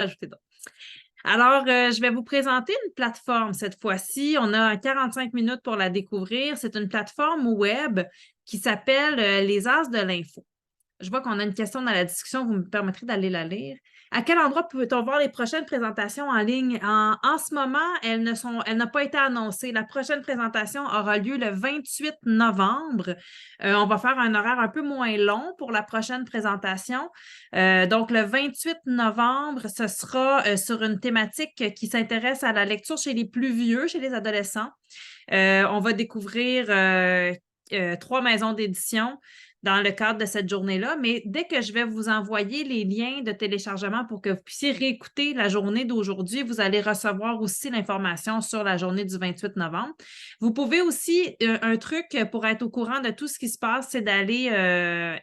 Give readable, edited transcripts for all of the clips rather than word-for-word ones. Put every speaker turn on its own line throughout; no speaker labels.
Ajouter d'autres. Alors, je vais vous présenter une plateforme cette fois-ci. On a 45 minutes pour la découvrir. C'est une plateforme web qui s'appelle Les As de l'Info. Je vois qu'on a une question dans la discussion. Vous me permettrez d'aller la lire. À quel endroit peut-on voir les prochaines présentations en ligne? En ce moment, elles n'ont pas été annoncées. La prochaine présentation aura lieu le 28 novembre. On va faire un horaire un peu moins long pour la prochaine présentation. Donc, le 28 novembre, ce sera sur une thématique qui s'intéresse à la lecture chez les plus vieux, chez les adolescents. On va découvrir 3 maisons d'édition dans le cadre de cette journée-là, mais dès que je vais vous envoyer les liens de téléchargement pour que vous puissiez réécouter la journée d'aujourd'hui, vous allez recevoir aussi l'information sur la journée du 28 novembre. Vous pouvez aussi, un truc pour être au courant de tout ce qui se passe, c'est d'aller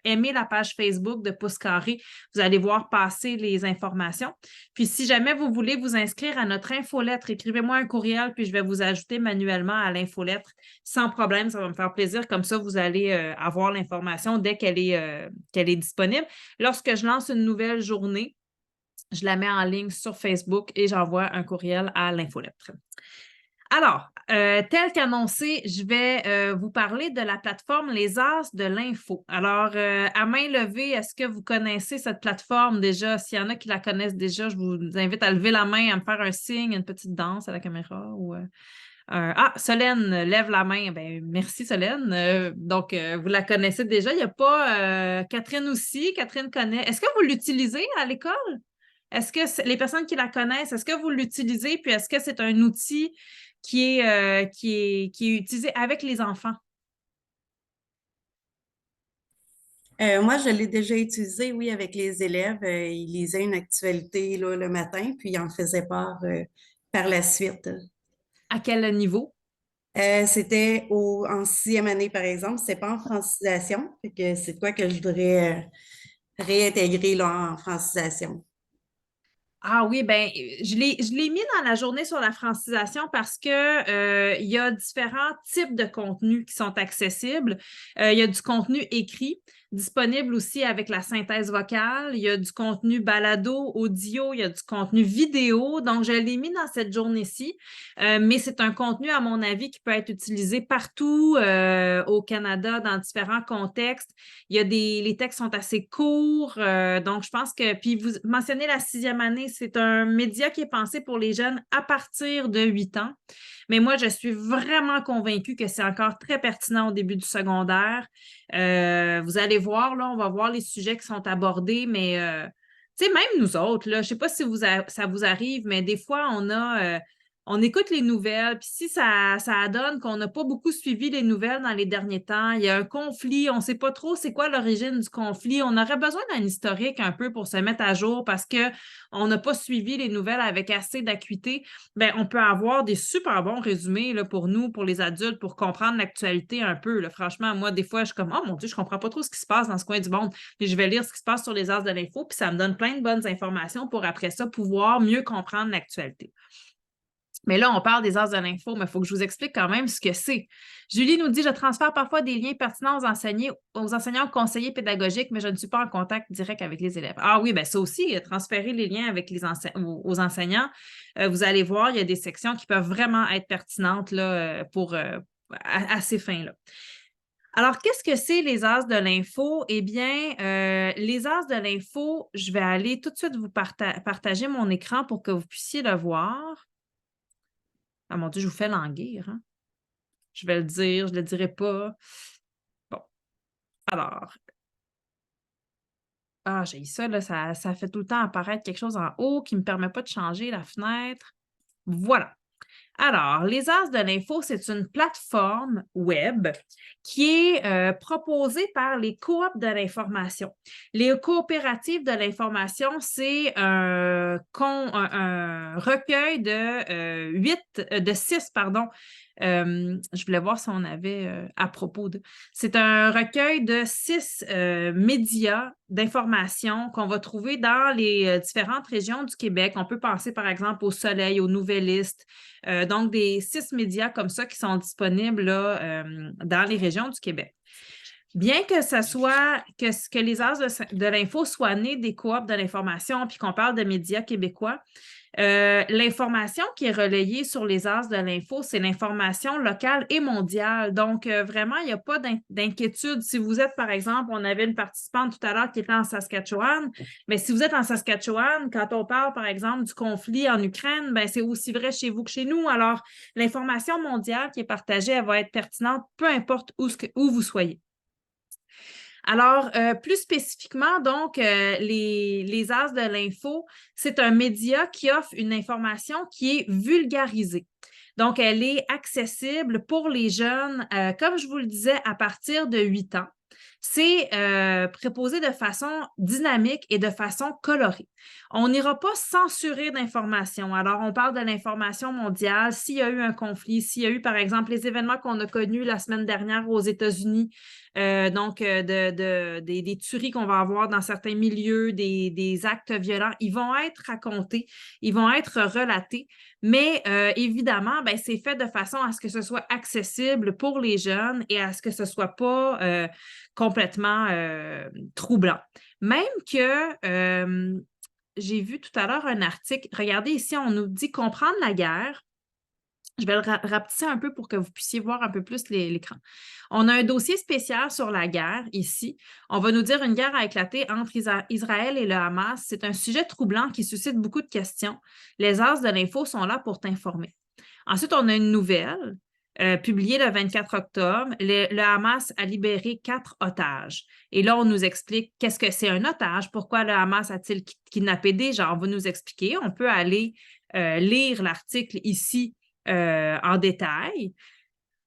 aimer la page Facebook de Pouce Carré. Vous allez voir passer les informations. Puis si jamais vous voulez vous inscrire à notre infolettre, écrivez-moi un courriel, puis je vais vous ajouter manuellement à l'infolettre sans problème. Ça va me faire plaisir. Comme ça, vous allez avoir l'information dès qu'elle est disponible. Lorsque je lance une nouvelle journée, je la mets en ligne sur Facebook et j'envoie un courriel à l'infolettre. Alors, tel qu'annoncé, je vais vous parler de la plateforme Les As de l'Info. Alors, à main levée, est-ce que vous connaissez cette plateforme déjà? S'il y en a qui la connaissent déjà, je vous invite à lever la main, à me faire un signe, une petite danse à la caméra ou Solène lève la main. Ben, merci, Solène. Donc, vous la connaissez déjà. Il n'y a pas Catherine aussi. Catherine connaît. Est-ce que vous l'utilisez à l'école? Est-ce que les personnes qui la connaissent, est-ce que vous l'utilisez? Puis est-ce que c'est un outil qui est utilisé avec les enfants?
Moi, je l'ai déjà utilisé, oui, avec les élèves. Ils lisaient une actualité là, le matin, puis ils en faisaient part par la suite.
À quel niveau?
C'était en sixième année, par exemple. C'est pas en francisation. Fait que c'est quoi que je voudrais réintégrer là, en francisation.
Ah oui, ben je l'ai mis dans la journée sur la francisation parce que il y a différents types de contenus qui sont accessibles. Il y a du contenu écrit, disponible aussi avec la synthèse vocale. Il y a du contenu balado, audio, il y a du contenu vidéo. Donc, je l'ai mis dans cette journée-ci. Mais c'est un contenu, à mon avis, qui peut être utilisé partout au Canada, dans différents contextes. Les textes sont assez courts, donc je pense que, puis vous mentionnez la sixième année, c'est un média qui est pensé pour les jeunes à partir de 8 ans. Mais moi, je suis vraiment convaincue que c'est encore très pertinent au début du secondaire. Vous allez voir, là, on va voir les sujets qui sont abordés, mais tu sais, même nous autres, là, je ne sais pas si ça vous arrive, mais des fois, on écoute les nouvelles, puis si ça donne qu'on n'a pas beaucoup suivi les nouvelles dans les derniers temps, il y a un conflit, on ne sait pas trop c'est quoi l'origine du conflit, on aurait besoin d'un historique un peu pour se mettre à jour parce qu'on n'a pas suivi les nouvelles avec assez d'acuité. Bien, on peut avoir des super bons résumés là, pour nous, pour les adultes, pour comprendre l'actualité un peu. Là. Franchement, moi, des fois, je suis comme, oh mon Dieu, je ne comprends pas trop ce qui se passe dans ce coin du monde. Puis je vais lire ce qui se passe sur les As de l'info, puis ça me donne plein de bonnes informations pour après ça pouvoir mieux comprendre l'actualité. Mais là, on parle des As de l'info, mais il faut que je vous explique quand même ce que c'est. Julie nous dit, je transfère parfois des liens pertinents aux enseignants conseillers pédagogiques, mais je ne suis pas en contact direct avec les élèves. Ah oui, bien ça aussi, transférer les liens avec aux enseignants. Vous allez voir, il y a des sections qui peuvent vraiment être pertinentes là, à ces fins-là. Alors, qu'est-ce que c'est les As de l'info? Eh bien, les As de l'info, je vais aller tout de suite vous partager mon écran pour que vous puissiez le voir. Ah mon Dieu, je vous fais languir, hein? Je vais le dire, je ne le dirai pas. Bon, alors. Ah, j'ai ça, là, ça fait tout le temps apparaître quelque chose en haut qui ne me permet pas de changer la fenêtre. Voilà. Alors, les As de l'info, c'est une plateforme web qui est proposée par les coops de l'information. Les coopératives de l'information, c'est un recueil de 6, pardon. Je voulais voir si on avait à propos de. C'est un recueil de 6 médias d'information qu'on va trouver dans les différentes régions du Québec. On peut penser, par exemple, au Soleil, aux Nouvellistes. Donc, des 6 médias comme ça qui sont disponibles là, dans les régions du Québec. Bien que que les As de l'info soient nés des coops de l'information, puis qu'on parle de médias québécois, l'information qui est relayée sur les As de l'info, c'est l'information locale et mondiale. Donc, vraiment, il n'y a pas d'inquiétude. Si vous êtes, par exemple, on avait une participante tout à l'heure qui était en Saskatchewan, mais si vous êtes en Saskatchewan, quand on parle, par exemple, du conflit en Ukraine, ben, c'est aussi vrai chez vous que chez nous. Alors, l'information mondiale qui est partagée, elle va être pertinente, peu importe où vous soyez. Alors, plus spécifiquement, donc, les As de l'info, c'est un média qui offre une information qui est vulgarisée. Donc, elle est accessible pour les jeunes, comme je vous le disais, à partir de 8 ans. C'est préposé de façon dynamique et de façon colorée. On n'ira pas censurer d'informations. Alors, on parle de l'information mondiale. S'il y a eu un conflit, s'il y a eu, par exemple, les événements qu'on a connus la semaine dernière aux États-Unis, des tueries qu'on va avoir dans certains milieux, des actes violents, ils vont être racontés, ils vont être relatés, mais évidemment, ben, c'est fait de façon à ce que ce soit accessible pour les jeunes et à ce que ce ne soit pas complètement troublant. Même que j'ai vu tout à l'heure un article, regardez ici, on nous dit comprendre la guerre. Je vais le rapetisser un peu pour que vous puissiez voir un peu plus l'écran. On a un dossier spécial sur la guerre ici. On va nous dire une guerre a éclaté entre Israël et le Hamas. C'est un sujet troublant qui suscite beaucoup de questions. Les As de l'info sont là pour t'informer. Ensuite, on a une nouvelle publiée le 24 octobre. Le Hamas a libéré 4 otages. Et là, on nous explique qu'est-ce que c'est un otage, pourquoi le Hamas a-t-il kidnappé des gens. On va nous expliquer. On peut aller lire l'article ici en détail.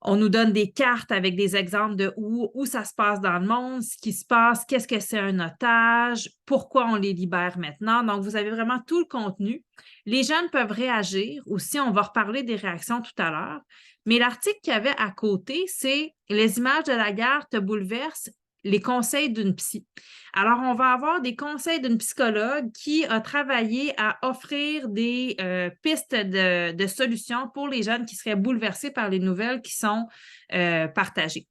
On nous donne des cartes avec des exemples de où ça se passe dans le monde, ce qui se passe, qu'est-ce que c'est un otage, pourquoi on les libère maintenant. Donc, vous avez vraiment tout le contenu. Les jeunes peuvent réagir aussi. On va reparler des réactions tout à l'heure. Mais l'article qu'il y avait à côté, c'est les images de la guerre te bouleversent, les conseils d'une psy. Alors, on va avoir des conseils d'une psychologue qui a travaillé à offrir des pistes de solutions pour les jeunes qui seraient bouleversés par les nouvelles qui sont partagées.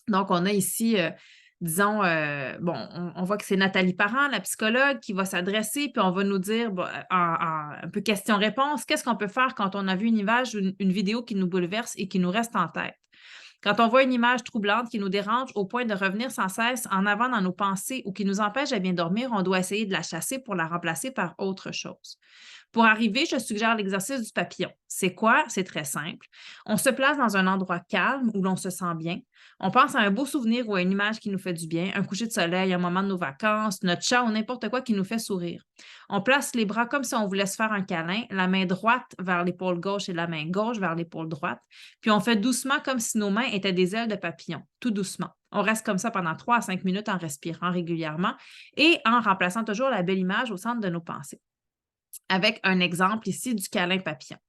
Donc, on a ici, disons, on voit que c'est Nathalie Parent, la psychologue, qui va s'adresser, puis on va nous dire, un peu question-réponse, qu'est-ce qu'on peut faire quand on a vu une image ou une vidéo qui nous bouleverse et qui nous reste en tête? Quand on voit une image troublante qui nous dérange au point de revenir sans cesse en avant dans nos pensées ou qui nous empêche de bien dormir, on doit essayer de la chasser pour la remplacer par autre chose. Pour arriver, je suggère l'exercice du papillon. C'est quoi? C'est très simple. On se place dans un endroit calme où l'on se sent bien. On pense à un beau souvenir ou à une image qui nous fait du bien, un coucher de soleil, un moment de nos vacances, notre chat ou n'importe quoi qui nous fait sourire. On place les bras comme si on voulait se faire un câlin, la main droite vers l'épaule gauche et la main gauche vers l'épaule droite. Puis on fait doucement comme si nos mains étaient des ailes de papillon, tout doucement. On reste comme ça pendant 3 à 5 minutes en respirant régulièrement et en remplaçant toujours la belle image au centre de nos pensées. Avec un exemple ici du câlin papillon.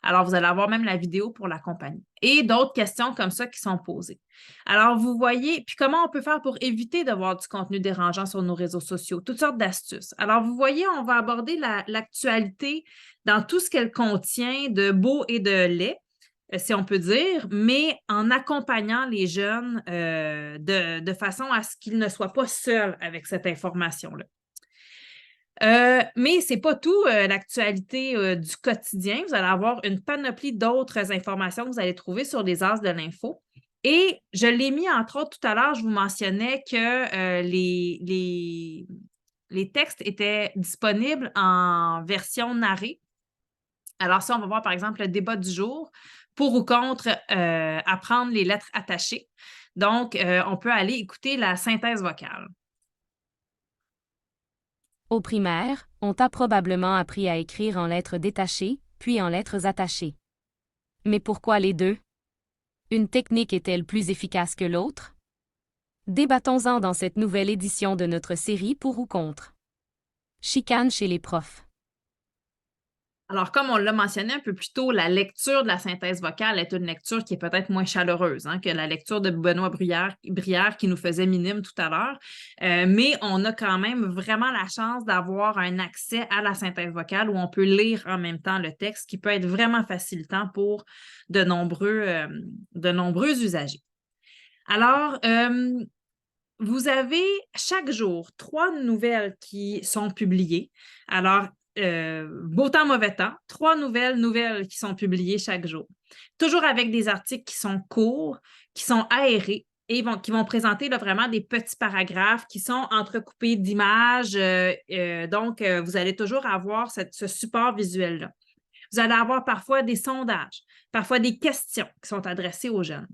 Alors, vous allez avoir même la vidéo pour l'accompagner. Et d'autres questions comme ça qui sont posées. Alors, vous voyez, puis comment on peut faire pour éviter de voir du contenu dérangeant sur nos réseaux sociaux? Toutes sortes d'astuces. Alors, vous voyez, on va aborder l'actualité dans tout ce qu'elle contient de beau et de laid, si on peut dire, mais en accompagnant les jeunes de façon à ce qu'ils ne soient pas seuls avec cette information-là. Mais ce n'est pas tout, l'actualité du quotidien. Vous allez avoir une panoplie d'autres informations que vous allez trouver sur les As de l'info. Et je l'ai mis, entre autres, tout à l'heure, je vous mentionnais que les textes étaient disponibles en version narrée. Alors, ça, on va voir, par exemple, le débat du jour pour ou contre apprendre les lettres attachées. Donc, on peut aller écouter la synthèse vocale.
Au primaire, on t'a probablement appris à écrire en lettres détachées, puis en lettres attachées. Mais pourquoi les deux? Une technique est-elle plus efficace que l'autre? Débattons-en dans cette nouvelle édition de notre série Pour ou contre. Chicane chez les profs.
Alors, comme on l'a mentionné un peu plus tôt, la lecture de la synthèse vocale est une lecture qui est peut-être moins chaleureuse que la lecture de Benoît Brière qui nous faisait minime tout à l'heure. Mais on a quand même vraiment la chance d'avoir un accès à la synthèse vocale où on peut lire en même temps le texte, qui peut être vraiment facilitant pour de nombreux usagers. Alors, vous avez chaque jour 3 nouvelles qui sont publiées. Alors, beau temps, mauvais temps, 3 nouvelles qui sont publiées chaque jour. Toujours avec des articles qui sont courts, qui sont aérés et qui vont présenter là, vraiment des petits paragraphes qui sont entrecoupés d'images. Donc, vous allez toujours avoir ce support visuel-là. Vous allez avoir parfois des sondages, parfois des questions qui sont adressées aux jeunes.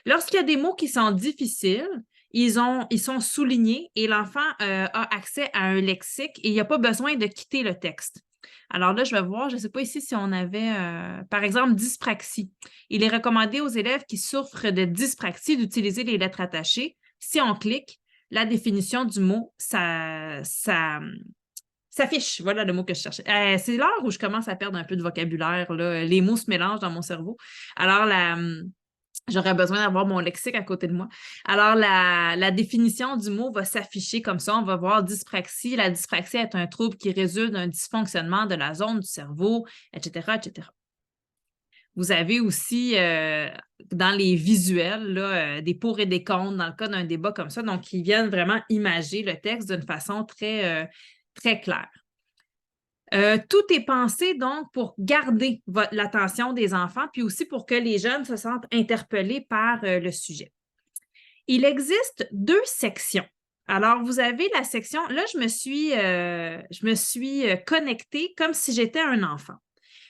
Lorsqu'il y a des mots qui sont difficiles, ils sont soulignés et l'enfant a accès à un lexique et il n'y a pas besoin de quitter le texte. Alors là, je vais voir, je ne sais pas ici si on avait, par exemple, dyspraxie. Il est recommandé aux élèves qui souffrent de dyspraxie d'utiliser les lettres attachées. Si on clique, la définition du mot, ça s'affiche. Voilà le mot que je cherchais. C'est l'heure où je commence à perdre un peu de vocabulaire, là. Les mots se mélangent dans mon cerveau. Alors, j'aurais besoin d'avoir mon lexique à côté de moi. Alors, la définition du mot va s'afficher comme ça. On va voir dyspraxie. La dyspraxie est un trouble qui résulte d'un dysfonctionnement de la zone du cerveau, etc., etc. Vous avez aussi dans les visuels là, des pour et des contre dans le cas d'un débat comme ça, donc qui viennent vraiment imager le texte d'une façon très, très claire. Tout est pensé donc pour garder l'attention des enfants, puis aussi pour que les jeunes se sentent interpellés par le sujet. Il existe 2 sections. Alors, vous avez la section, là, je me suis connectée comme si j'étais un enfant.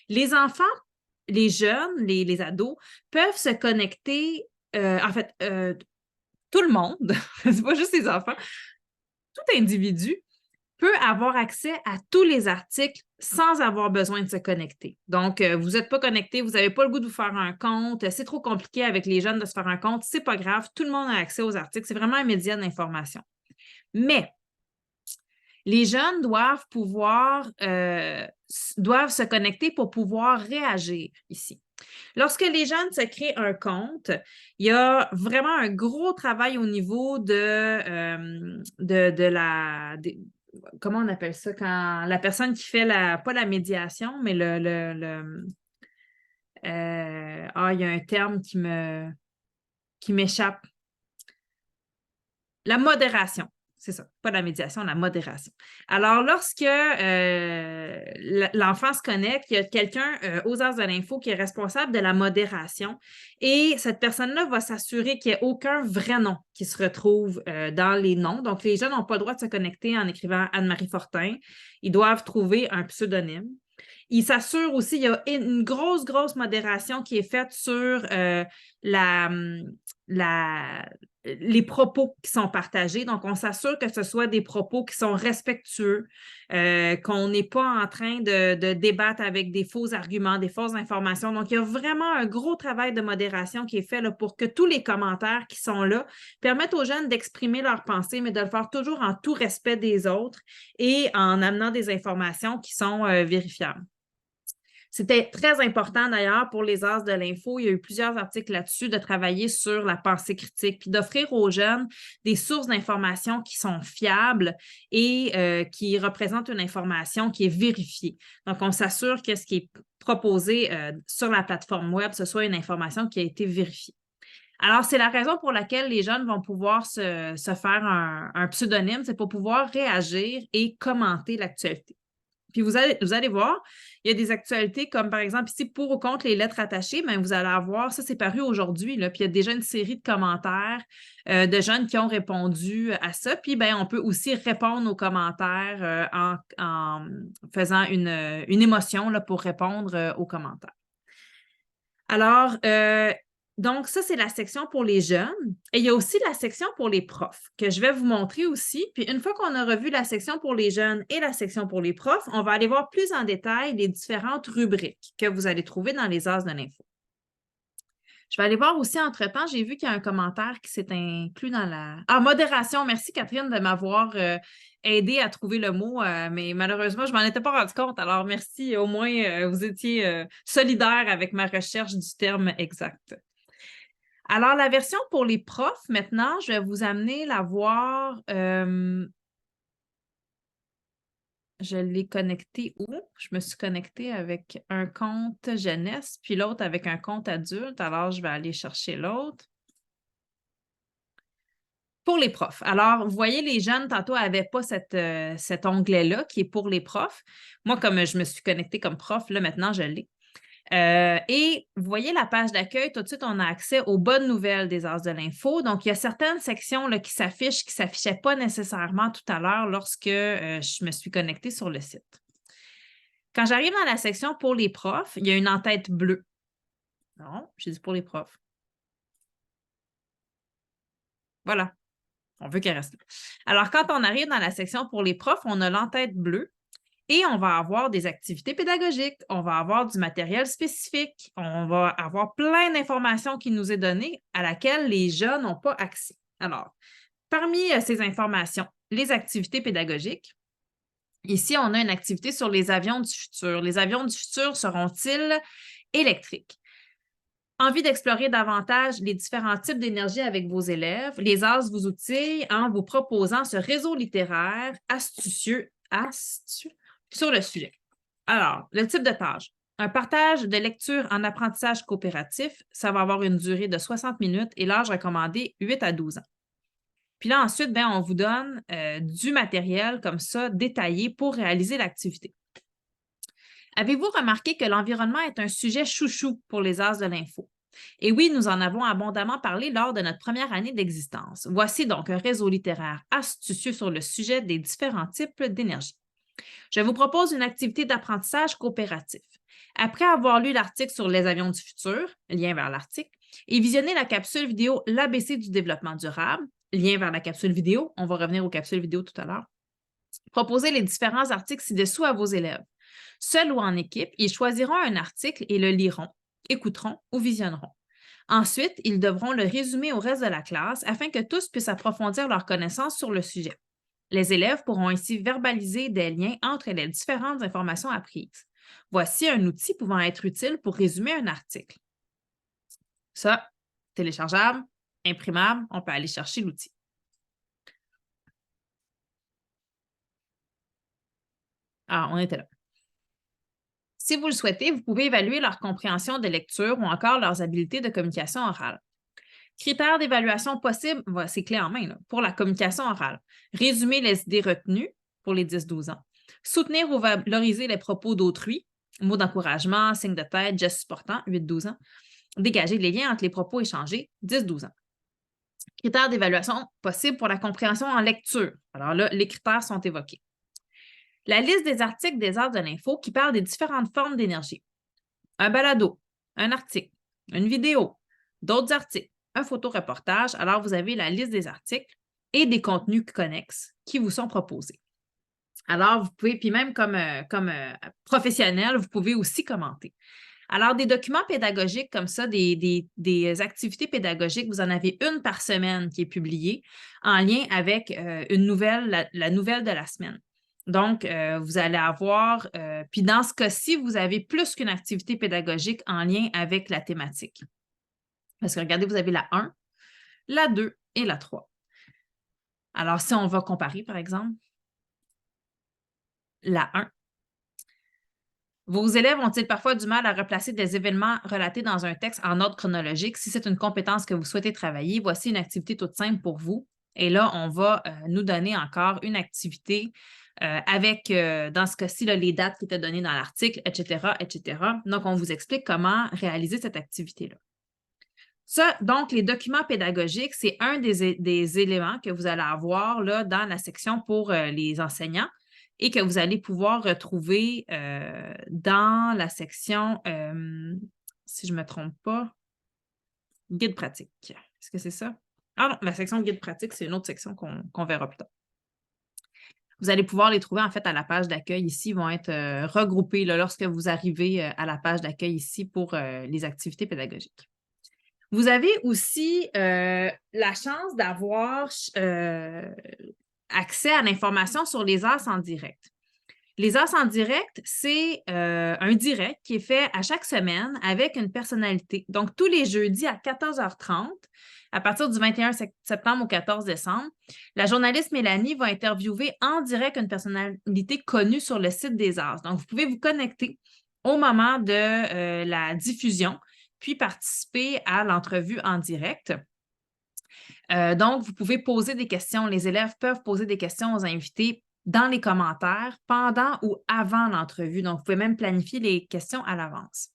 Les enfants, les jeunes, les ados peuvent se connecter, en fait, tout le monde, c'est pas juste les enfants, tout individu peut avoir accès à tous les articles sans avoir besoin de se connecter. Donc, vous n'êtes pas connecté, vous n'avez pas le goût de vous faire un compte, c'est trop compliqué avec les jeunes de se faire un compte, c'est pas grave, tout le monde a accès aux articles, c'est vraiment un média d'information. Mais les jeunes doivent se connecter pour pouvoir réagir ici. Lorsque les jeunes se créent un compte, il y a vraiment un gros travail au niveau comment on appelle ça, quand la personne qui fait pas la médiation, mais il y a un terme qui m'échappe. La modération. C'est ça, pas la médiation, la modération. Alors, lorsque l'enfant se connecte, il y a quelqu'un aux As de l'info qui est responsable de la modération et cette personne-là va s'assurer qu'il n'y ait aucun vrai nom qui se retrouve dans les noms. Donc, les jeunes n'ont pas le droit de se connecter en écrivant Anne-Marie Fortin. Ils doivent trouver un pseudonyme. Il s'assure aussi, il y a une grosse modération qui est faite sur les propos qui sont partagés. Donc, on s'assure que ce soit des propos qui sont respectueux, qu'on n'est pas en train de débattre avec des faux arguments, des fausses informations. Donc, il y a vraiment un gros travail de modération qui est fait là, pour que tous les commentaires qui sont là permettent aux jeunes d'exprimer leurs pensées, mais de le faire toujours en tout respect des autres et en amenant des informations qui sont vérifiables. C'était très important d'ailleurs pour les As de l'info. Il y a eu plusieurs articles là-dessus de travailler sur la pensée critique, puis d'offrir aux jeunes des sources d'informations qui sont fiables et qui représentent une information qui est vérifiée. Donc, on s'assure que ce qui est proposé sur la plateforme web, ce soit une information qui a été vérifiée. Alors, c'est la raison pour laquelle les jeunes vont pouvoir se faire un pseudonyme, c'est pour pouvoir réagir et commenter l'actualité. Puis vous allez voir, il y a des actualités comme par exemple ici pour ou contre les lettres attachées, mais vous allez avoir, ça c'est paru aujourd'hui, puis il y a déjà une série de commentaires de jeunes qui ont répondu à ça. Puis ben, on peut aussi répondre aux commentaires en faisant une émotion là, pour répondre aux commentaires. Alors, donc, ça, c'est la section pour les jeunes. Et il y a aussi la section pour les profs que je vais vous montrer aussi. Puis, une fois qu'on a revu la section pour les jeunes et la section pour les profs, on va aller voir plus en détail les différentes rubriques que vous allez trouver dans les As de l'info. Je vais aller voir aussi entre-temps, j'ai vu qu'il y a un commentaire qui s'est inclus dans la... Ah, modération. Merci, Catherine, de m'avoir aidé à trouver le mot, mais malheureusement, je ne m'en étais pas rendu compte. Alors, merci. Au moins, vous étiez solidaire avec ma recherche du terme exact. Alors, la version pour les profs, maintenant, je vais vous amener la voir. Je l'ai connecté où? Je me suis connectée avec un compte jeunesse, puis l'autre avec un compte adulte. Alors, je vais aller chercher l'autre. Pour les profs. Alors, vous voyez, les jeunes, tantôt, n'avaient pas cet onglet-là qui est pour les profs. Moi, comme je me suis connectée comme prof, là, maintenant, je l'ai. Et vous voyez la page d'accueil, tout de suite, on a accès aux bonnes nouvelles des As de l'info. Donc, il y a certaines sections là, qui s'affichent, qui ne s'affichaient pas nécessairement tout à l'heure lorsque je me suis connectée sur le site. Quand j'arrive dans la section pour les profs, il y a une en-tête bleue. Non, j'ai dit pour les profs. Voilà. On veut qu'elle reste là. Alors, quand on arrive dans la section pour les profs, on a l'en-tête bleue et on va avoir des activités pédagogiques, on va avoir du matériel spécifique, on va avoir plein d'informations qui nous est données à laquelle les jeunes n'ont pas accès. Alors, parmi ces informations, les activités pédagogiques, ici, on a une activité sur les avions du futur. Les avions du futur seront-ils électriques? Envie d'explorer davantage les différents types d'énergie avec vos élèves, les As vous outillent en vous proposant ce réseau littéraire astucieux sur le sujet. Alors, le type de tâche. Un partage de lecture en apprentissage coopératif, ça va avoir une durée de 60 minutes et l'âge recommandé 8 à 12 ans. Puis là, ensuite, on vous donne du matériel comme ça détaillé pour réaliser l'activité. Avez-vous remarqué que l'environnement est un sujet chouchou pour les As de l'info? Et oui, nous en avons abondamment parlé lors de notre première année d'existence. Voici donc un réseau littéraire astucieux sur le sujet des différents types d'énergie. Je vous propose une activité d'apprentissage coopératif. Après avoir lu l'article sur les avions du futur, lien vers l'article, et visionné la capsule vidéo L'ABC du développement durable, lien vers la capsule vidéo, on va revenir aux capsules vidéo tout à l'heure, proposez les différents articles ci-dessous à vos élèves. Seuls ou en équipe, ils choisiront un article et le liront, écouteront ou visionneront. Ensuite, ils devront le résumer au reste de la classe afin que tous puissent approfondir leurs connaissances sur le sujet. Les élèves pourront ainsi verbaliser des liens entre les différentes informations apprises. Voici un outil pouvant être utile pour résumer un article. Ça, téléchargeable, imprimable, on peut aller chercher l'outil. Ah, on était là. Si vous le souhaitez, vous pouvez évaluer leur compréhension de lecture ou encore leurs habiletés de communication orale. Critères d'évaluation possibles, c'est clé en main là, pour la communication orale. Résumer les idées retenues pour les 10-12 ans. Soutenir ou valoriser les propos d'autrui, mots d'encouragement, signes de tête, gestes supportants, 8-12 ans. Dégager les liens entre les propos échangés, 10-12 ans. Critères d'évaluation possibles pour la compréhension en lecture. Alors là, les critères sont évoqués. La liste des articles des As de l'info qui parlent des différentes formes d'énergie. Un balado, un article, une vidéo, d'autres articles, un photoreportage. Alors, vous avez la liste des articles et des contenus connexes qui vous sont proposés. Alors, vous pouvez, puis même comme professionnel, vous pouvez aussi commenter. Alors, des documents pédagogiques comme ça, des activités pédagogiques, vous en avez une par semaine qui est publiée en lien avec une nouvelle, la nouvelle de la semaine. Donc, vous allez avoir, puis dans ce cas-ci, vous avez plus qu'une activité pédagogique en lien avec la thématique. Parce que regardez, vous avez la 1, la 2 et la 3. Alors, si on va comparer, par exemple, la 1. Vos élèves ont-ils parfois du mal à replacer des événements relatés dans un texte en ordre chronologique? Si c'est une compétence que vous souhaitez travailler, voici une activité toute simple pour vous. Et là, on va nous donner encore une activité avec, dans ce cas-ci, les dates qui étaient données dans l'article, etc., etc. Donc, on vous explique comment réaliser cette activité-là. Ça, donc, les documents pédagogiques, c'est un des éléments que vous allez avoir là, dans la section pour les enseignants et que vous allez pouvoir retrouver dans la section, si je ne me trompe pas, guide pratique. Est-ce que c'est ça? Ah non, la section guide pratique, c'est une autre section qu'on verra plus tard. Vous allez pouvoir les trouver en fait à la page d'accueil ici. Ils vont être regroupés là, lorsque vous arrivez à la page d'accueil ici pour les activités pédagogiques. Vous avez aussi la chance d'avoir accès à l'information sur les As en direct. Les As en direct, c'est un direct qui est fait à chaque semaine avec une personnalité. Donc, tous les jeudis à 14h30, à partir du 21 septembre au 14 décembre, la journaliste Mélanie va interviewer en direct une personnalité connue sur le site des As. Donc, vous pouvez vous connecter au moment de la diffusion puis participer à l'entrevue en direct. Donc, vous pouvez poser des questions. Les élèves peuvent poser des questions aux invités dans les commentaires pendant ou avant l'entrevue. Donc, vous pouvez même planifier les questions à l'avance.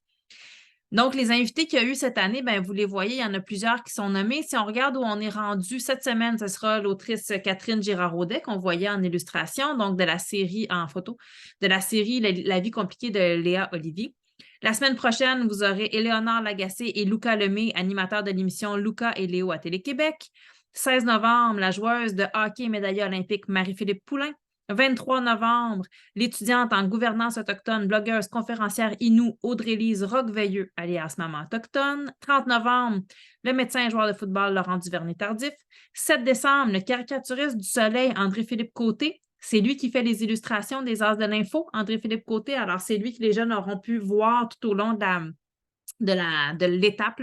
Donc, les invités qu'il y a eu cette année, bien, vous les voyez, il y en a plusieurs qui sont nommés. Si on regarde où on est rendu cette semaine, ce sera l'autrice Catherine Girard-Audet qu'on voyait en illustration, donc de la série en photo, de la série La vie compliquée de Léa Olivier. La semaine prochaine, vous aurez Éléonore Lagacé et Luca Lemay, animateurs de l'émission Luca et Léo à Télé-Québec. 16 novembre, la joueuse de hockey et médaillée olympique Marie-Philippe Poulain. 23 novembre, l'étudiante en gouvernance autochtone, blogueuse, conférencière Inou, Audrey-Lise Roqueveilleux, alias Maman Autochtone. 30 novembre, le médecin et joueur de football Laurent Duvernay-Tardif. 7 décembre, le caricaturiste du Soleil, André-Philippe Côté. C'est lui qui fait les illustrations des As de l'info, André-Philippe Côté. Alors, c'est lui que les jeunes auront pu voir tout au long de l'étape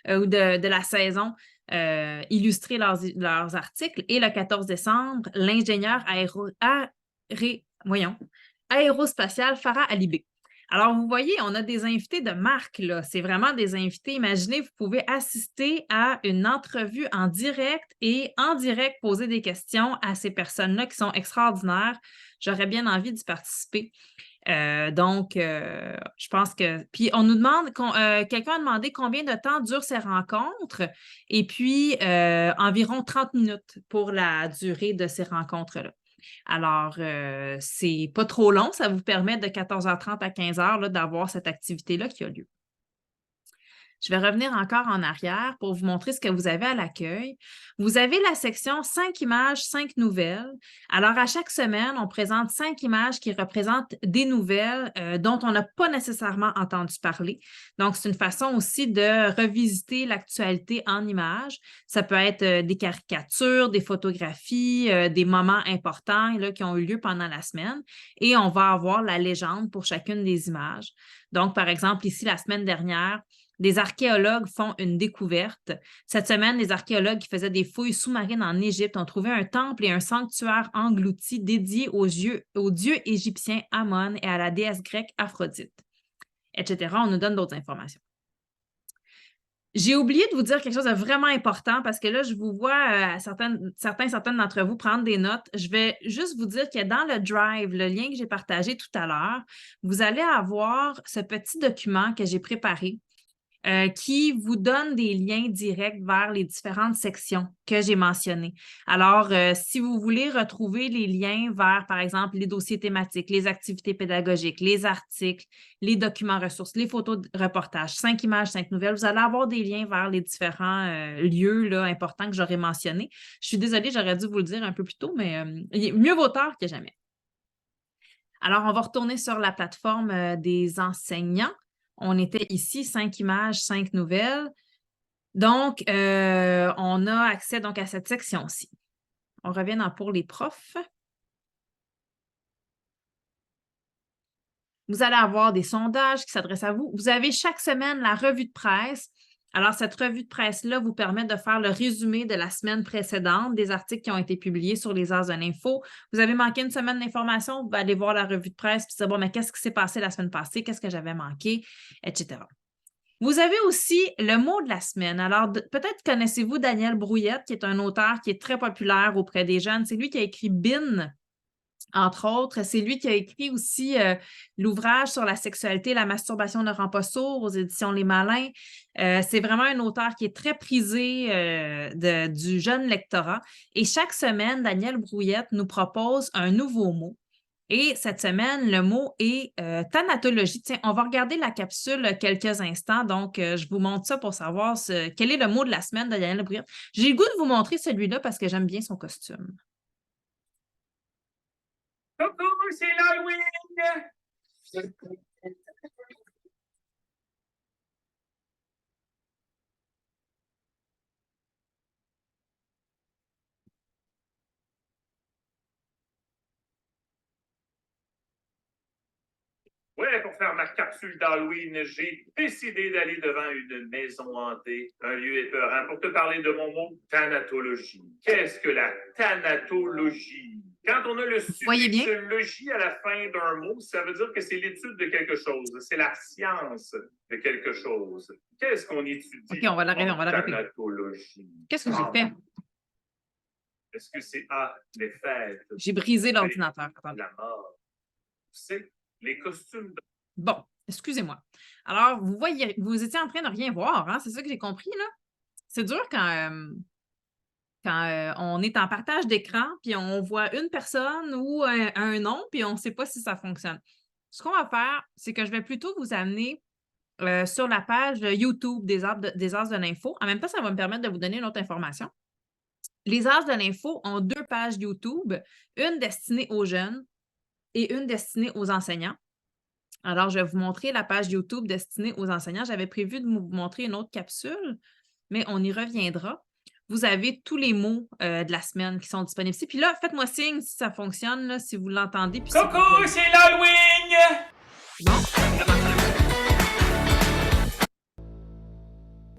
ou de la saison. Illustrer leurs articles. Et le 14 décembre, l'ingénieur aérospatial Farah Alibé. Alors, vous voyez, on a des invités de marque, là. C'est vraiment des invités. Imaginez, vous pouvez assister à une entrevue en direct et en direct poser des questions à ces personnes-là qui sont extraordinaires. J'aurais bien envie d'y participer. Je pense que... Puis, on nous demande... quelqu'un a demandé combien de temps durent ces rencontres et puis environ 30 minutes pour la durée de ces rencontres-là. Alors, c'est pas trop long. Ça vous permet de 14h30 à 15h d'avoir cette activité-là qui a lieu. Je vais revenir encore en arrière pour vous montrer ce que vous avez à l'accueil. Vous avez la section 5 images, 5 nouvelles. Alors, à chaque semaine, on présente 5 images qui représentent des nouvelles dont on n'a pas nécessairement entendu parler. Donc, c'est une façon aussi de revisiter l'actualité en images. Ça peut être des caricatures, des photographies, des moments importants là, qui ont eu lieu pendant la semaine. Et on va avoir la légende pour chacune des images. Donc, par exemple, ici, la semaine dernière, des archéologues font une découverte. Cette semaine, les archéologues qui faisaient des fouilles sous-marines en Égypte ont trouvé un temple et un sanctuaire englouti dédiés au dieu égyptien Amon et à la déesse grecque Aphrodite, etc. On nous donne d'autres informations. J'ai oublié de vous dire quelque chose de vraiment important parce que là, je vous vois certaines d'entre vous prendre des notes. Je vais juste vous dire que dans le Drive, le lien que j'ai partagé tout à l'heure, vous allez avoir ce petit document que j'ai préparé qui vous donne des liens directs vers les différentes sections que j'ai mentionnées. Alors, si vous voulez retrouver les liens vers, par exemple, les dossiers thématiques, les activités pédagogiques, les articles, les documents ressources, les photos de reportage, 5 images, 5 nouvelles, vous allez avoir des liens vers les différents lieux là, importants que j'aurais mentionnés. Je suis désolée, j'aurais dû vous le dire un peu plus tôt, mais mieux vaut tard que jamais. Alors, on va retourner sur la plateforme des enseignants. On était ici, 5 images, 5 nouvelles. Donc, on a accès donc, à cette section-ci. On revient dans Pour les profs. Vous allez avoir des sondages qui s'adressent à vous. Vous avez chaque semaine la revue de presse. Alors, cette revue de presse-là vous permet de faire le résumé de la semaine précédente, des articles qui ont été publiés sur les As de l'info. Vous avez manqué une semaine d'information, vous allez voir la revue de presse et dire, bon, mais qu'est-ce qui s'est passé la semaine passée? Qu'est-ce que j'avais manqué? Etc. Vous avez aussi le mot de la semaine. Alors, peut-être connaissez-vous Daniel Brouillette, qui est un auteur qui est très populaire auprès des jeunes. C'est lui qui a écrit BIN, entre autres. C'est lui qui a écrit aussi l'ouvrage sur la sexualité et la masturbation ne rend pas sourd aux éditions Les Malins. C'est vraiment un auteur qui est très prisé du jeune lectorat. Et chaque semaine, Daniel Brouillette nous propose un nouveau mot. Et cette semaine, le mot est thanatologie. Tiens, on va regarder la capsule quelques instants. Donc, je vous montre ça pour savoir quel est le mot de la semaine de Daniel Brouillette. J'ai le goût de vous montrer celui-là parce que j'aime bien son costume.
Coucou, c'est l'Halloween! Ouais, pour faire ma capsule d'Halloween, j'ai décidé d'aller devant une maison hantée, un lieu épeurant, pour te parler de mon mot thanatologie. Qu'est-ce que la thanatologie? Quand on a le suffixe logie à la fin d'un mot, ça veut dire que c'est l'étude de quelque chose, c'est la science de quelque chose. Qu'est-ce qu'on étudie?
OK, on va la répéter.
Thanatologie.
Qu'est-ce que j'ai fait?
Est-ce que c'est A, les fêtes,
J'ai brisé l'ordinateur. Attendez.
la mort, C, les costumes
Bon, excusez-moi. Alors, vous voyez, vous étiez en train de rien voir, hein? C'est ça que j'ai compris, là? C'est dur quand on est en partage d'écran, puis on voit une personne ou un nom, puis on ne sait pas si ça fonctionne. Ce qu'on va faire, c'est que je vais plutôt vous amener sur la page YouTube des As de l'Info. En même temps, ça va me permettre de vous donner une autre information. Les As de l'Info ont 2 pages YouTube, une destinée aux jeunes et une destinée aux enseignants. Alors, je vais vous montrer la page YouTube destinée aux enseignants. J'avais prévu de vous montrer une autre capsule, mais on y reviendra. Vous avez tous les mots de la semaine qui sont disponibles ici. Puis là, faites-moi signe si ça fonctionne, là, si vous l'entendez. Puis
Coucou, c'est l'Halloween!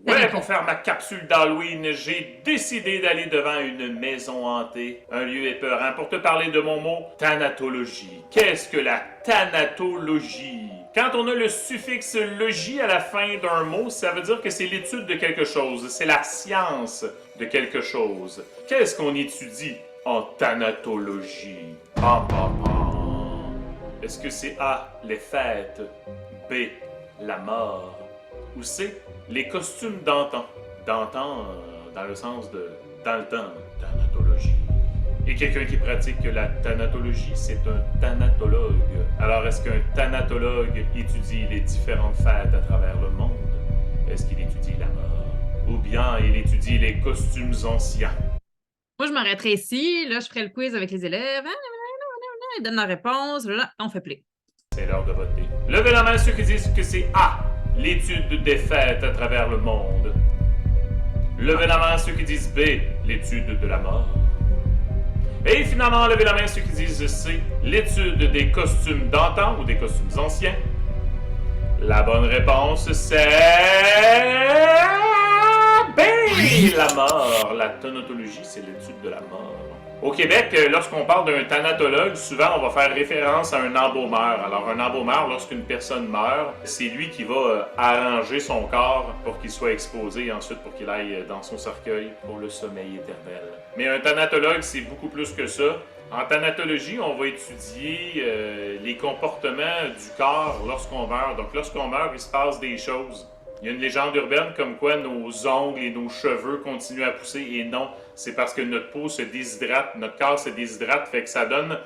Ouais, pour faire ma capsule d'Halloween, j'ai décidé d'aller devant une maison hantée, un lieu épeurant, pour te parler de mon mot thanatologie. Qu'est-ce que la thanatologie? Quand on a le suffixe logie à la fin d'un mot, ça veut dire que c'est l'étude de quelque chose, c'est la science de quelque chose. Qu'est-ce qu'on étudie en thanatologie? Pam, pam, pam. Est-ce que c'est A, les fêtes, B, la mort, ou C, les costumes d'antan? D'antan, dans le sens de dans le temps, thanatologie. Et quelqu'un qui pratique la thanatologie, c'est un thanatologue. Alors, est-ce qu'un thanatologue étudie les différentes fêtes à travers le monde? Est-ce qu'il étudie la mort? Ou bien il étudie les costumes anciens?
moi, je m'arrêterai ici. Là, je ferai le quiz avec les élèves. Ils donnent la réponse. Là, on fait play.
C'est l'heure de voter. Levez la main ceux qui disent que c'est A, l'étude des fêtes à travers le monde. Levez la main ceux qui disent B, l'étude de la mort. Et finalement, levez la main ceux qui disent C, l'étude des costumes d'antan ou des costumes anciens. La bonne réponse, c'est B, la mort. La thanatologie, c'est l'étude de la mort. Au Québec, lorsqu'on parle d'un thanatologue, souvent on va faire référence à un embaumeur. Alors, un embaumeur, lorsqu'une personne meurt, c'est lui qui va arranger son corps pour qu'il soit exposé et ensuite pour qu'il aille dans son cercueil pour le sommeil éternel. Mais un thanatologue, c'est beaucoup plus que ça. En thanatologie, on va étudier les comportements du corps lorsqu'on meurt. Donc, lorsqu'on meurt, il se passe des choses. Il y a une légende urbaine comme quoi nos ongles et nos cheveux continuent à pousser, et non, c'est parce que notre peau se déshydrate, notre corps se déshydrate, fait que ça donne,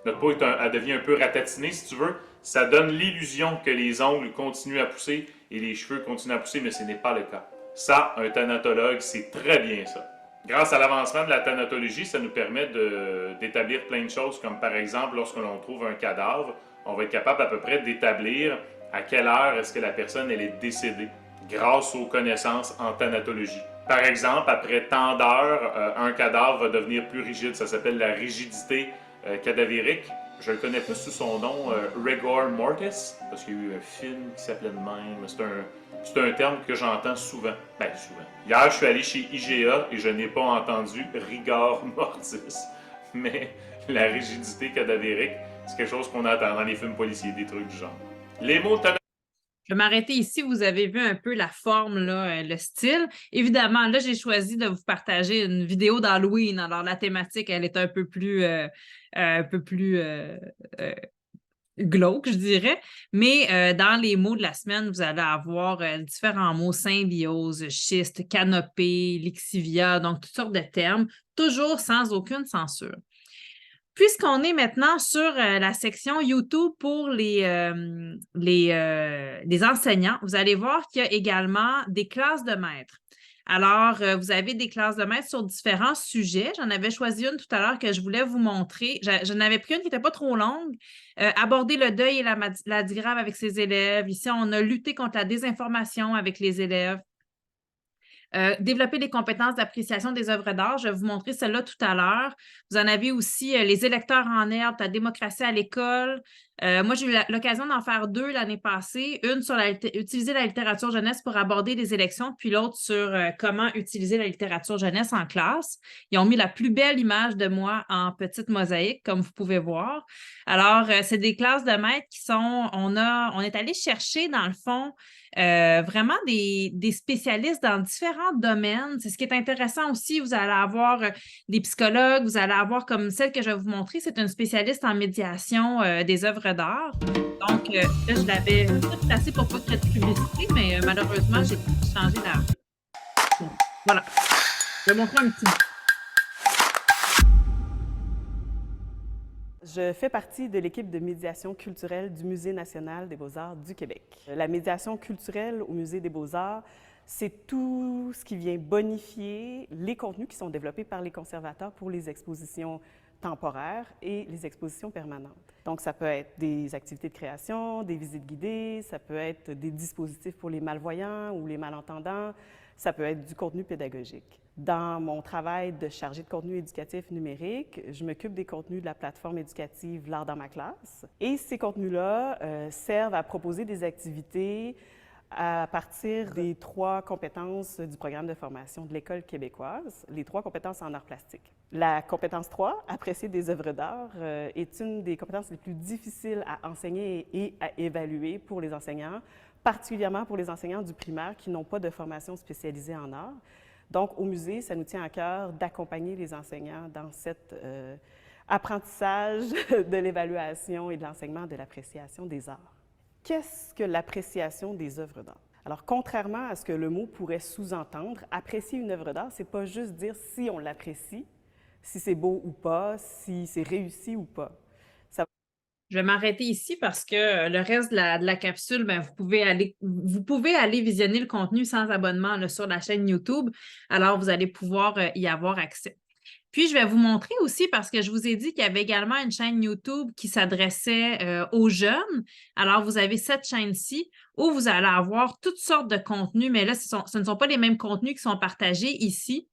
notre peau elle devient un peu ratatinée si tu veux, ça donne l'illusion que les ongles continuent à pousser et les cheveux continuent à pousser, mais ce n'est pas le cas. Ça, un thanatologue, c'est très bien ça. Grâce à l'avancement de la thanatologie, ça nous permet d'établir plein de choses, comme par exemple, lorsque l'on trouve un cadavre, on va être capable à peu près d'établir à quelle heure est-ce que la personne elle est décédée, grâce aux connaissances en thanatologie. Par exemple, après tant d'heures, un cadavre va devenir plus rigide. Ça s'appelle la rigidité cadavérique. Je le connais plus sous son nom, rigor mortis, parce qu'il y a eu un film qui s'appelait de même. C'est un terme que j'entends souvent. Ben, souvent. Hier, je suis allé chez IGA et je n'ai pas entendu rigor mortis. Mais la rigidité cadavérique, c'est quelque chose qu'on entend dans les films policiers, des trucs du genre. Les mots
Je vais m'arrêter ici. Vous avez vu un peu la forme, là, le style. Évidemment, là, j'ai choisi de vous partager une vidéo d'Halloween. Alors, la thématique, elle est un peu plus glauque, je dirais. Mais dans les mots de la semaine, vous allez avoir différents mots: symbiose, schiste, canopée, lixivia, donc toutes sortes de termes, toujours sans aucune censure. Puisqu'on est maintenant sur la section YouTube pour les enseignants, vous allez voir qu'il y a également des classes de maîtres. Alors, vous avez des classes de maîtres sur différents sujets. J'en avais choisi une tout à l'heure que je voulais vous montrer. J'en avais pris une qui n'était pas trop longue. Aborder le deuil et la maladie grave avec ses élèves. Ici, on a lutté contre la désinformation avec les élèves. Développer des compétences d'appréciation des œuvres d'art. Je vais vous montrer celle-là tout à l'heure. Vous en avez aussi les électeurs en herbe, la démocratie à l'école, Moi, j'ai eu l'occasion d'en faire 2 l'année passée. Une sur utiliser la littérature jeunesse pour aborder les élections, puis l'autre sur comment utiliser la littérature jeunesse en classe. Ils ont mis la plus belle image de moi en petite mosaïque, comme vous pouvez voir. Alors, c'est des classes de maîtres qui sont, on est allé chercher, dans le fond, vraiment des spécialistes dans différents domaines. C'est ce qui est intéressant aussi. Vous allez avoir des psychologues, vous allez avoir comme celle que je vais vous montrer, c'est une spécialiste en médiation des œuvres d'art. Donc, là, je l'avais tout placé pour pas qu'il y ait de publicité, mais malheureusement, j'ai changé la. Bon, voilà. Je vais montrer un petit bout.
Je fais partie de l'équipe de médiation culturelle du Musée national des beaux-arts du Québec. La médiation culturelle au Musée des beaux-arts, c'est tout ce qui vient bonifier les contenus qui sont développés par les conservateurs pour les expositions temporaires et les expositions permanentes. Donc, ça peut être des activités de création, des visites guidées, ça peut être des dispositifs pour les malvoyants ou les malentendants, ça peut être du contenu pédagogique. Dans mon travail de chargé de contenu éducatif numérique, je m'occupe des contenus de la plateforme éducative L'Art dans ma classe. Et ces contenus-là servent à proposer des activités à partir des 3 compétences du programme de formation de l'École québécoise, les 3 compétences en arts plastiques. La compétence 3, apprécier des œuvres d'art, est une des compétences les plus difficiles à enseigner et à évaluer pour les enseignants, particulièrement pour les enseignants du primaire qui n'ont pas de formation spécialisée en art. Donc, au musée, ça nous tient à cœur d'accompagner les enseignants dans cet apprentissage de l'évaluation et de l'enseignement de l'appréciation des arts. Qu'est-ce que l'appréciation des œuvres d'art? Alors, contrairement à ce que le mot pourrait sous-entendre, apprécier une œuvre d'art, c'est pas juste dire si on l'apprécie, si c'est beau ou pas, si c'est réussi ou pas.
Je vais m'arrêter ici parce que le reste de la capsule, ben, vous pouvez aller visionner le contenu sans abonnement là, sur la chaîne YouTube. Alors, vous allez pouvoir y avoir accès. Puis, je vais vous montrer aussi, parce que je vous ai dit qu'il y avait également une chaîne YouTube qui s'adressait aux jeunes. Alors, vous avez cette chaîne-ci où vous allez avoir toutes sortes de contenus, mais là, ce ne sont pas les mêmes contenus qui sont partagés ici.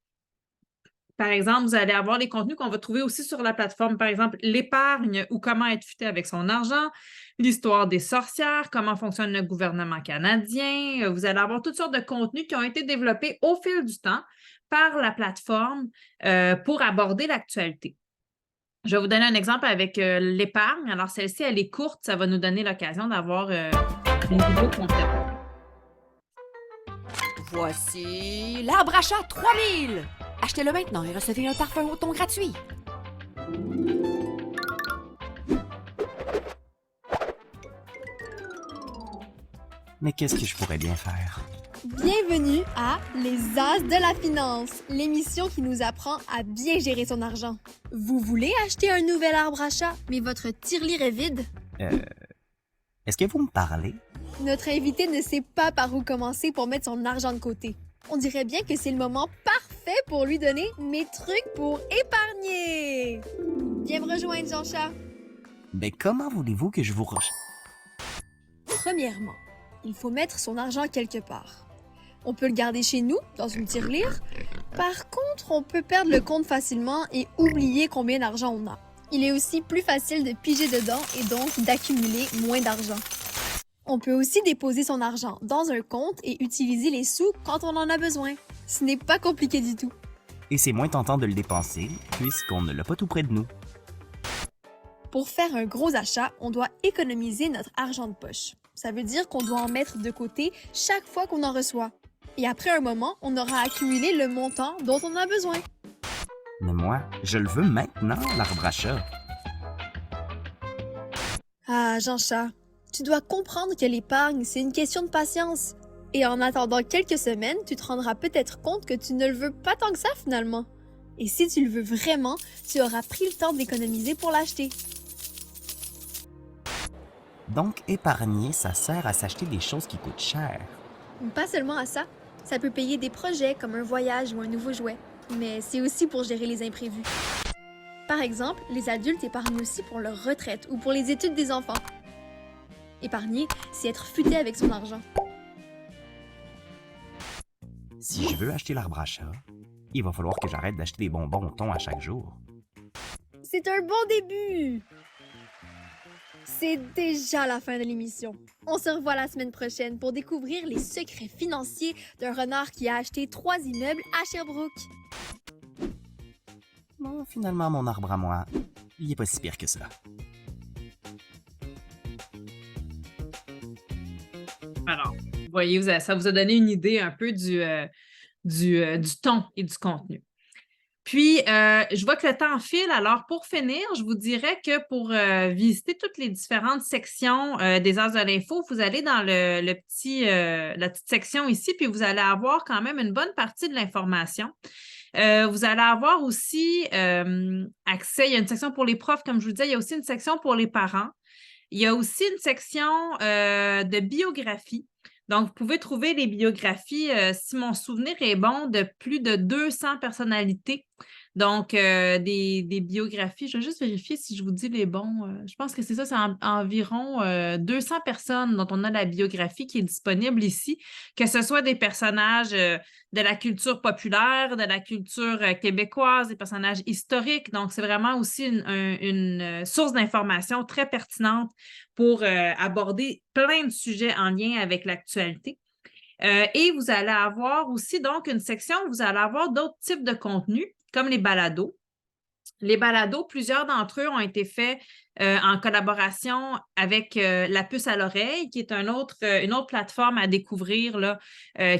Par exemple, vous allez avoir les contenus qu'on va trouver aussi sur la plateforme, par exemple, l'épargne ou comment être futé avec son argent, l'histoire des sorcières, comment fonctionne le gouvernement canadien. Vous allez avoir toutes sortes de contenus qui ont été développés au fil du temps par la plateforme pour aborder l'actualité. Je vais vous donner un exemple avec l'épargne. Alors, celle-ci, elle est courte. Ça va nous donner l'occasion d'avoir une vidéo complète.
Voici l'arbre à chat 3000! Achetez-le maintenant et recevez un parfum au thon gratuit.
Mais qu'est-ce que je pourrais bien faire?
Bienvenue à Les As de la Finance, l'émission qui nous apprend à bien gérer son argent. Vous voulez acheter un nouvel arbre à chat, mais votre tirelire est vide?
Est-ce que vous me parlez?
Notre invité ne sait pas par où commencer pour mettre son argent de côté. On dirait bien que c'est le moment parfait pour lui donner mes trucs pour épargner. Viens me rejoindre, Jean-Chat.
Mais comment voulez-vous que je vous
Premièrement, il faut mettre son argent quelque part. On peut le garder chez nous, dans une tirelire. Par contre, on peut perdre le compte facilement et oublier combien d'argent on a. Il est aussi plus facile de piger dedans et donc d'accumuler moins d'argent. On peut aussi déposer son argent dans un compte et utiliser les sous quand on en a besoin. Ce n'est pas compliqué du tout.
Et c'est moins tentant de le dépenser, puisqu'on ne l'a pas tout près de nous.
Pour faire un gros achat, on doit économiser notre argent de poche. Ça veut dire qu'on doit en mettre de côté chaque fois qu'on en reçoit. Et après un moment, on aura accumulé le montant dont on a besoin.
Mais moi, je le veux maintenant, l'arbre à chat.
Ah, Jean-Chat, tu dois comprendre que l'épargne, c'est une question de patience. Et en attendant quelques semaines, tu te rendras peut-être compte que tu ne le veux pas tant que ça finalement. Et si tu le veux vraiment, tu auras pris le temps d'économiser pour l'acheter.
Donc, épargner, ça sert à s'acheter des choses qui coûtent cher.
Pas seulement à ça, ça peut payer des projets comme un voyage ou un nouveau jouet, mais c'est aussi pour gérer les imprévus. Par exemple, les adultes épargnent aussi pour leur retraite ou pour les études des enfants. Épargner, c'est être futé avec son argent.
Si je veux acheter l'arbre à chat, il va falloir que j'arrête d'acheter des bonbons au thon à chaque jour.
C'est un bon début! C'est déjà la fin de l'émission. On se revoit la semaine prochaine pour découvrir les secrets financiers d'un renard qui a acheté 3 immeubles à Sherbrooke.
Bon, finalement, mon arbre à moi, il est pas si pire que ça.
Alors, vous voyez, ça vous a donné une idée un peu du ton et du contenu. Puis, je vois que le temps file. Alors, pour finir, je vous dirais que pour visiter toutes les différentes sections des As de l'info, vous allez dans la petite section ici, puis vous allez avoir quand même une bonne partie de l'information. Vous allez avoir aussi accès, il y a une section pour les profs, comme je vous disais, il y a aussi une section pour les parents. Il y a aussi une section de biographie. Donc, vous pouvez trouver les biographies, si mon souvenir est bon, de plus de 200 personnalités. Donc, des biographies. Je vais juste vérifier si je vous dis les bons. Je pense que c'est ça, c'est environ 200 personnes dont on a la biographie qui est disponible ici, que ce soit des personnages de la culture populaire, de la culture québécoise, des personnages historiques. Donc, c'est vraiment aussi une source d'information très pertinente pour aborder plein de sujets en lien avec l'actualité. Et vous allez avoir aussi donc une section où vous allez avoir d'autres types de contenus, comme les balados. Les balados, plusieurs d'entre eux ont été faits en collaboration avec La Puce à l'oreille, qui est une autre plateforme à découvrir là,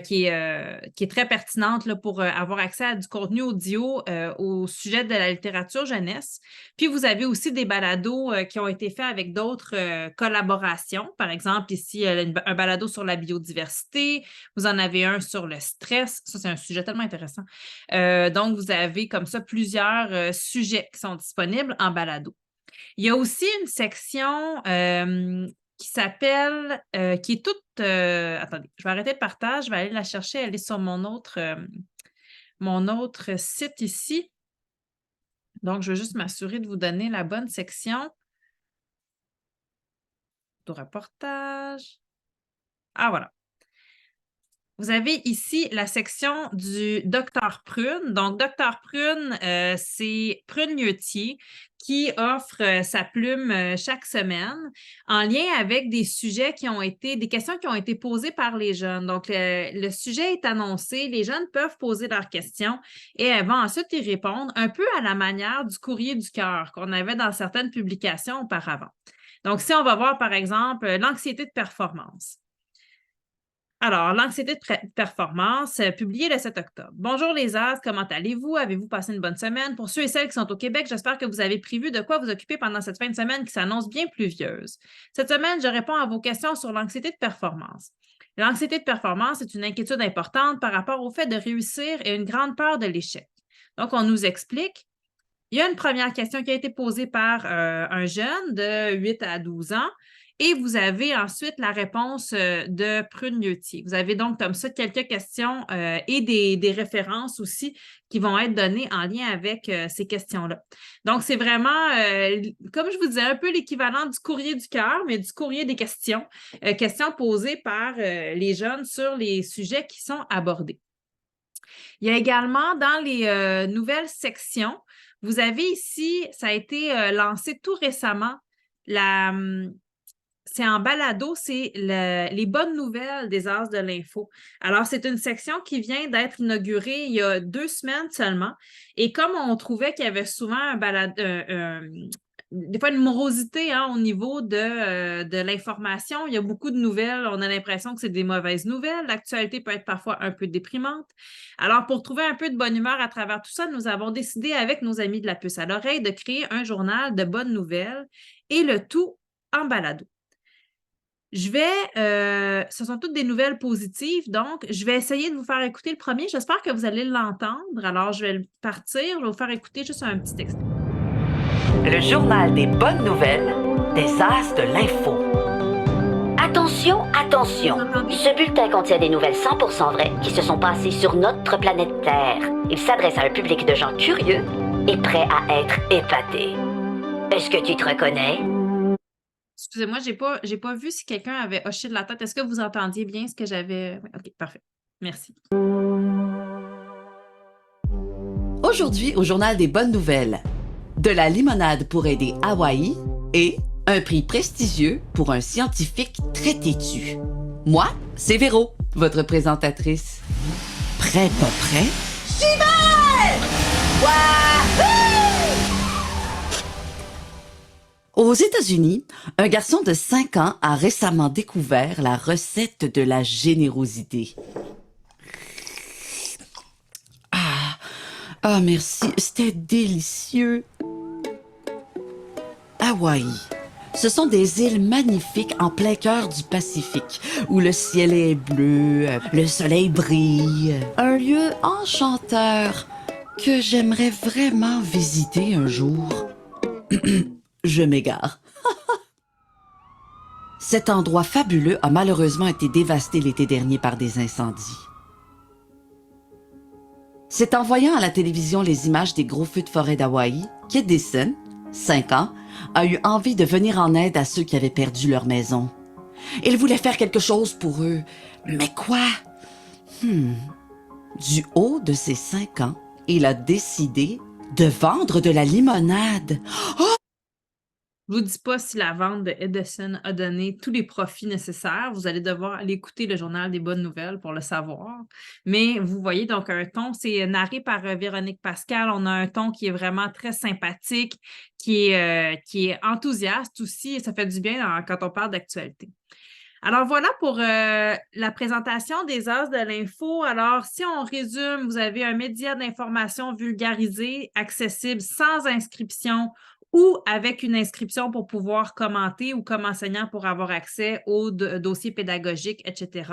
qui est très pertinente là, pour avoir accès à du contenu audio au sujet de la littérature jeunesse. Puis, vous avez aussi des balados qui ont été faits avec d'autres collaborations. Par exemple, ici, un balado sur la biodiversité. Vous en avez un sur le stress. Ça, c'est un sujet tellement intéressant. Donc, vous avez comme ça plusieurs sujets qui sont disponibles en balado. Il y a aussi une section qui s'appelle, qui est toute... attendez, je vais arrêter le partage, je vais aller la chercher, elle est sur mon autre site ici. Donc, je vais juste m'assurer de vous donner la bonne section. De reportage. Ah, voilà. Vous avez ici la section du Dr Prune. Donc, Dr Prune, c'est Prune Lieustier qui offre sa plume chaque semaine en lien avec des sujets des questions qui ont été posées par les jeunes. Donc, le sujet est annoncé, les jeunes peuvent poser leurs questions et elles vont ensuite y répondre un peu à la manière du courrier du cœur qu'on avait dans certaines publications auparavant. Donc, si on va voir, par exemple, l'anxiété de performance. Alors, l'anxiété de performance, publié le 7 octobre. Bonjour les As, comment allez-vous? Avez-vous passé une bonne semaine? Pour ceux et celles qui sont au Québec, j'espère que vous avez prévu de quoi vous occuper pendant cette fin de semaine qui s'annonce bien pluvieuse. Cette semaine, je réponds à vos questions sur l'anxiété de performance. L'anxiété de performance est une inquiétude importante par rapport au fait de réussir et une grande peur de l'échec. Donc, on nous explique. Il y a une première question qui a été posée par un jeune de 8 à 12 ans. Et vous avez ensuite la réponse de Prune Lieustier. Vous avez donc comme ça quelques questions et des références aussi qui vont être données en lien avec ces questions-là. Donc, c'est vraiment, comme je vous disais, un peu l'équivalent du courrier du cœur, mais du courrier des questions. Questions posées par les jeunes sur les sujets qui sont abordés. Il y a également dans les nouvelles sections, vous avez ici, ça a été lancé tout récemment, c'est en balado, c'est les bonnes nouvelles des As de l'info. Alors, c'est une section qui vient d'être inaugurée il y a 2 semaines seulement. Et comme on trouvait qu'il y avait souvent des fois une morosité au niveau de l'information, il y a beaucoup de nouvelles. On a l'impression que c'est des mauvaises nouvelles. L'actualité peut être parfois un peu déprimante. Alors, pour trouver un peu de bonne humeur à travers tout ça, nous avons décidé avec nos amis de La Puce à l'oreille de créer un journal de bonnes nouvelles et le tout en balado. Ce sont toutes des nouvelles positives, donc je vais essayer de vous faire écouter le premier. J'espère que vous allez l'entendre. Alors, je vais le partir. Je vais vous faire écouter juste un petit extrait.
Le journal des bonnes nouvelles des As de l'info.
Attention, attention! Ce bulletin contient des nouvelles 100% vraies qui se sont passées sur notre planète Terre. Il s'adresse à un public de gens curieux et prêts à être épatés. Est-ce que tu te reconnais?
Excusez-moi, j'ai pas vu si quelqu'un avait hoché de la tête. Est-ce que vous entendiez bien ce que j'avais? Oui, OK, parfait. Merci.
Aujourd'hui, au Journal des bonnes nouvelles, de la limonade pour aider Hawaï et Un prix prestigieux pour un scientifique très têtu. Moi, c'est Véro, votre présentatrice. Prêt, pas prêt? J'y vais! Aux États-Unis, un garçon de 5 ans a récemment découvert la recette de la générosité. Ah, merci, c'était délicieux. Hawaï. Ce sont des îles magnifiques en plein cœur du Pacifique, où le ciel est bleu, le soleil brille. Un lieu enchanteur que j'aimerais vraiment visiter un jour. Je m'égare. Cet endroit fabuleux a malheureusement été dévasté l'été dernier par des incendies. C'est en voyant à la télévision les images des gros feux de forêt d'Hawaï qu'Edison, 5 ans, a eu envie de venir en aide à ceux qui avaient perdu leur maison. Il voulait faire quelque chose pour eux. Mais quoi? Du haut de ses 5 ans, il a décidé de vendre de la limonade. Oh!
Je vous dis pas si la vente de Edison a donné tous les profits nécessaires. Vous allez devoir aller écouter le journal des bonnes nouvelles pour le savoir. Mais vous voyez donc un ton, c'est narré par Véronique Pascal. On a un ton qui est vraiment très sympathique, qui est enthousiaste aussi, et ça fait du bien quand on parle d'actualité. Alors voilà pour la présentation des As de l'info. Alors, si on résume, vous avez un média d'information vulgarisé, accessible sans inscription ou avec une inscription pour pouvoir commenter ou comme enseignant pour avoir accès aux dossiers pédagogiques, etc.,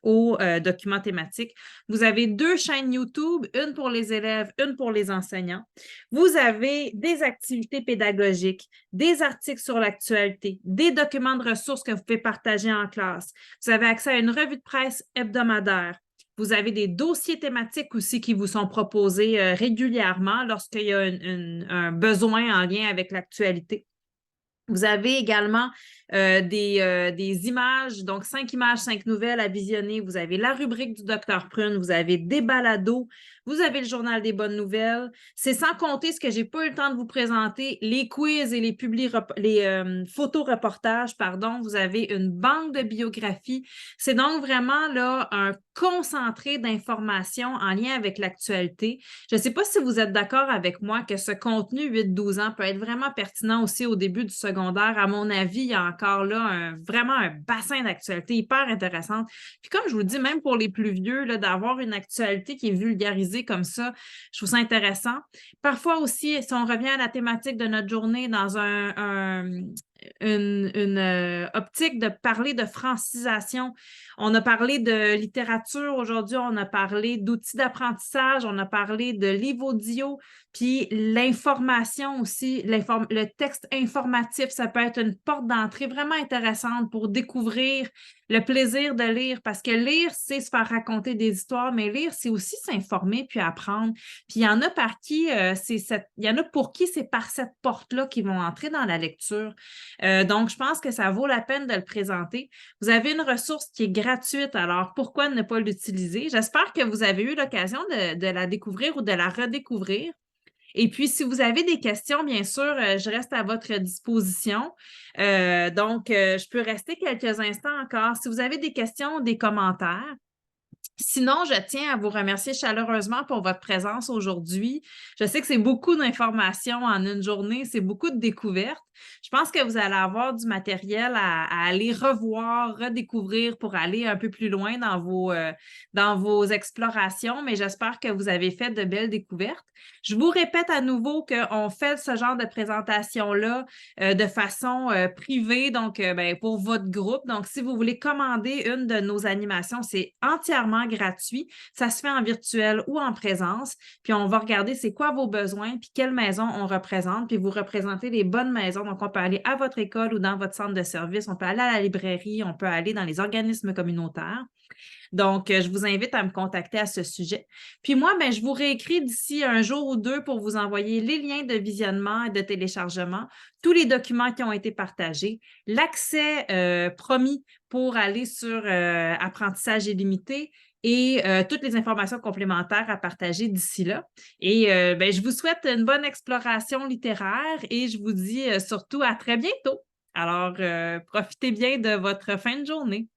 aux documents thématiques. Vous avez 2 chaînes YouTube, une pour les élèves, une pour les enseignants. Vous avez des activités pédagogiques, des articles sur l'actualité, des documents de ressources que vous pouvez partager en classe. Vous avez accès à une revue de presse hebdomadaire. Vous avez des dossiers thématiques aussi qui vous sont proposés régulièrement lorsqu'il y a un besoin en lien avec l'actualité. Vous avez également des images, donc 5 images, 5 nouvelles à visionner. Vous avez la rubrique du Dr Prune, vous avez des balados, vous avez le journal des bonnes nouvelles. C'est sans compter ce que je n'ai pas eu le temps de vous présenter, les quiz et les photoreportages, pardon. Vous avez une banque de biographie. C'est donc vraiment là un concentré d'informations en lien avec l'actualité. Je ne sais pas si vous êtes d'accord avec moi que ce contenu 8-12 ans peut être vraiment pertinent aussi au début du secondaire. À mon avis, il y a encore là vraiment un bassin d'actualité hyper intéressant. Puis comme je vous le dis, même pour les plus vieux, là, d'avoir une actualité qui est vulgarisée comme ça, je trouve ça intéressant. Parfois aussi, si on revient à la thématique de notre journée dans une optique de parler de francisation. On a parlé de littérature aujourd'hui, on a parlé d'outils d'apprentissage, on a parlé de livres audio, puis l'information aussi, le texte informatif, ça peut être une porte d'entrée vraiment intéressante pour découvrir le plaisir de lire, parce que lire, c'est se faire raconter des histoires, mais lire, c'est aussi s'informer puis apprendre. Puis il y en a pour qui c'est par cette porte-là qu'ils vont entrer dans la lecture. Donc, je pense que ça vaut la peine de le présenter. Vous avez une ressource qui est gratuite, alors pourquoi ne pas l'utiliser? J'espère que vous avez eu l'occasion de la découvrir ou de la redécouvrir. Et puis, si vous avez des questions, bien sûr, je reste à votre disposition. Je peux rester quelques instants encore. Si vous avez des questions, des commentaires. Sinon, je tiens à vous remercier chaleureusement pour votre présence aujourd'hui. Je sais que c'est beaucoup d'informations en une journée, c'est beaucoup de découvertes. Je pense que vous allez avoir du matériel à aller revoir, redécouvrir pour aller un peu plus loin dans vos explorations, mais j'espère que vous avez fait de belles découvertes. Je vous répète à nouveau qu'on fait ce genre de présentation-là de façon privée, donc pour votre groupe. Donc, si vous voulez commander une de nos animations, c'est entièrement gratuit. Ça se fait en virtuel ou en présence. Puis, on va regarder c'est quoi vos besoins, puis quelle maison on représente, puis vous représentez les bonnes maisons. Donc, on peut aller à votre école ou dans votre centre de service, on peut aller à la librairie, on peut aller dans les organismes communautaires. Donc, je vous invite à me contacter à ce sujet. Puis moi, je vous réécris d'ici un jour ou 2 pour vous envoyer les liens de visionnement et de téléchargement, tous les documents qui ont été partagés, l'accès promis pour aller sur Apprentissage illimité et toutes les informations complémentaires à partager d'ici là. Et je vous souhaite une bonne exploration littéraire et je vous dis surtout à très bientôt. Alors, profitez bien de votre fin de journée.